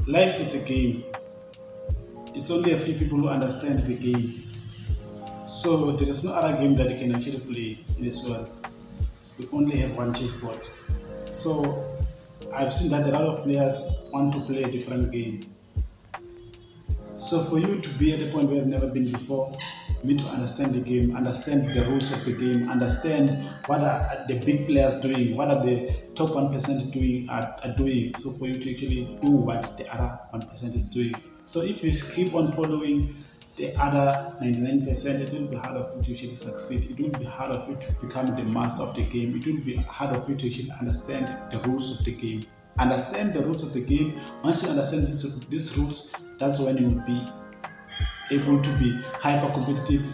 Life is a game. It's only a few people who understand the game. So there is no other game that you can actually play in this world. We only have one chessboard. So I've seen that a lot of players want to play a different game. So for you to be at a point where you've never been before, you need to understand the game, understand the rules of the game, understand what are the big players doing, what are the top 1% are doing. So for you to actually do what the other 1% is doing. So if you keep on following the other 99%, it will be hard of you to actually succeed. It will be hard of you to become the master of the game. It will be hard of you to actually understand the rules of the game. Understand the rules of the game. Once you understand these rules, that's when you will be able to be hyper competitive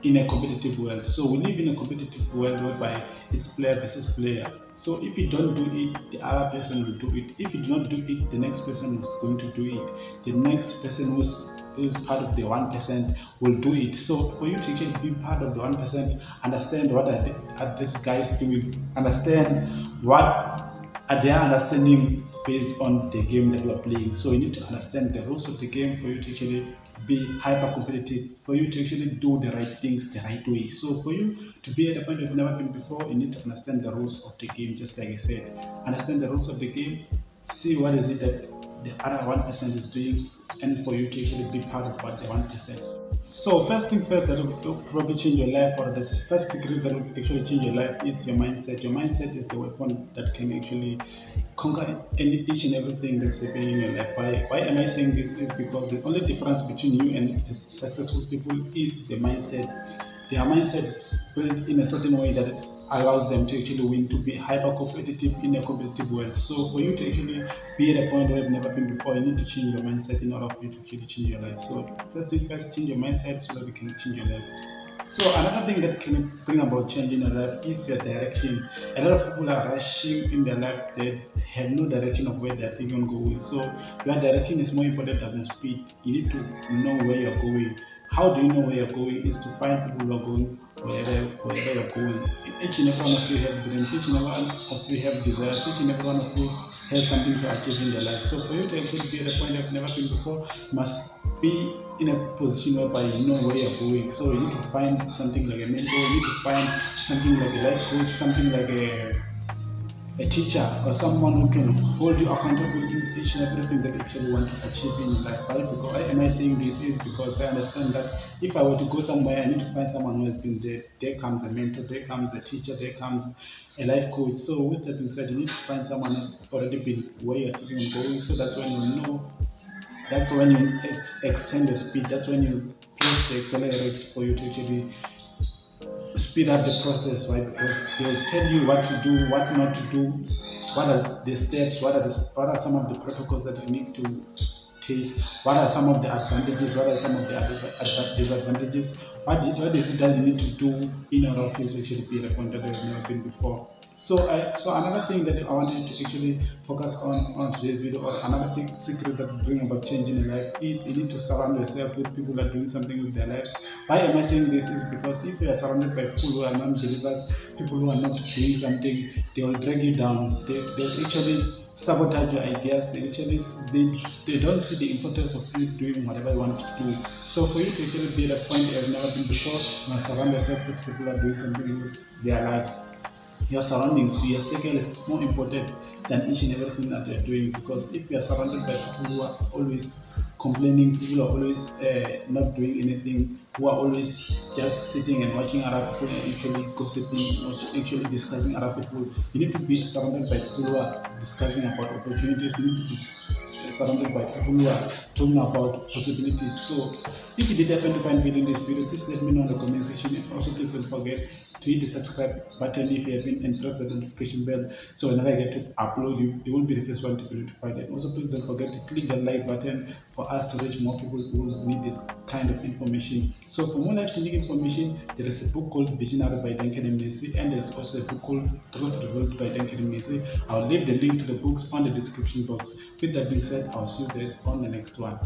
in a competitive world. So we live in a competitive world whereby it's player versus player. So if you don't do it, the other person will do it. If you do not do it, the next person is going to do it. The next person who's part of the 1% will do it. So for you to actually be part of the 1%, understand what are these guys doing, understand what are their understanding based on the game that we are playing. So you need to understand the rules of the game for you to actually be hyper competitive, for you to actually do the right things the right way. So for you to be at a point you've never been before, you need to understand the rules of the game, just like I said. Understand the rules of the game, see what is it that the other 1% is doing, and for you to actually be part of what the 1%. So first thing first that will probably change your life, or the first secret that will actually change your life, is your mindset. Your mindset is the weapon that can actually conquer each and everything that's happening in your life. Why am I saying this? Is because the only difference between you and the successful people is the mindset. Their mindset is built in a certain way that it allows them to actually win, to be hyper competitive in a competitive world. So for you to actually be at a point where you've never been before, you need to change your mindset in order for you to actually change your life. So first thing first, change your mindset so that you can change your life. So another thing that can bring about change in your life is your direction. A lot of people are rushing in their life; they have no direction of where they're thinking on going. So your direction is more important than your speed. You need to know where you're going. How do you know where you're going? Is to find people who are going wherever you're going. Each and every one of you have dreams. Each and every one of you have desires. Each and every one of you has something to achieve in their life. So for you to actually be at a point you've never been before, you must be in a position whereby you know where you're going. So you need to find something like a mentor, you need to find something like a life coach, something like a teacher, or someone who can hold you accountable in each and everything that you actually want to achieve in your life. Why am I saying this? Is because I understand that if I were to go somewhere, I need to find someone who has been there. There comes a mentor, there comes a teacher, there comes a life coach. So with that being said, you need to find someone who's already been where you're thinking of going. So that's when you know, that's when you extend the speed, that's when you press the accelerate for you to actually speed up the process, right? Because they'll tell you what to do, what not to do, what are the steps, what are some of the protocols that you need to take, what are some of the advantages, what are some of the disadvantages, what is it that you need to do in order for you to actually be at a point that you've never been before. So another thing that I wanted to actually focus on today's video, or another big secret that will bring about change in your life, is you need to surround yourself with people that are doing something with their lives. Why am I saying this? Is because if you are surrounded by people who are non-believers, people who are not doing something, they will drag you down. They'll actually sabotage your ideas. They don't see the importance of you doing whatever you want to do. So for you to actually be at a point you have never been before, you must surround yourself with people who are doing something with their lives. Your surroundings, your circle is more important than each and everything that you're doing, because if you are surrounded by people who are always complaining, people who are always not doing anything, who are always just sitting and watching other people and actually gossiping, or actually discussing other people, you need to be surrounded by people who are discussing about opportunities. You need to be surrounded by people who are talking about possibilities. So if you did happen to find value in this video, please let me know in the comment section. And also please don't forget to hit the subscribe button if you have been, and press the notification bell, so whenever I get to upload, you will be the first one to be notified. And also please don't forget to click the like button for us to reach more people who need this kind of information. So for more life changing information, there is a book called Visionary by Duncan Mnisi, and there's also a book called Truth Revealed by Duncan Mnisi. I'll leave the link to the books on the description box. With that being said, I'll see you guys on the next one.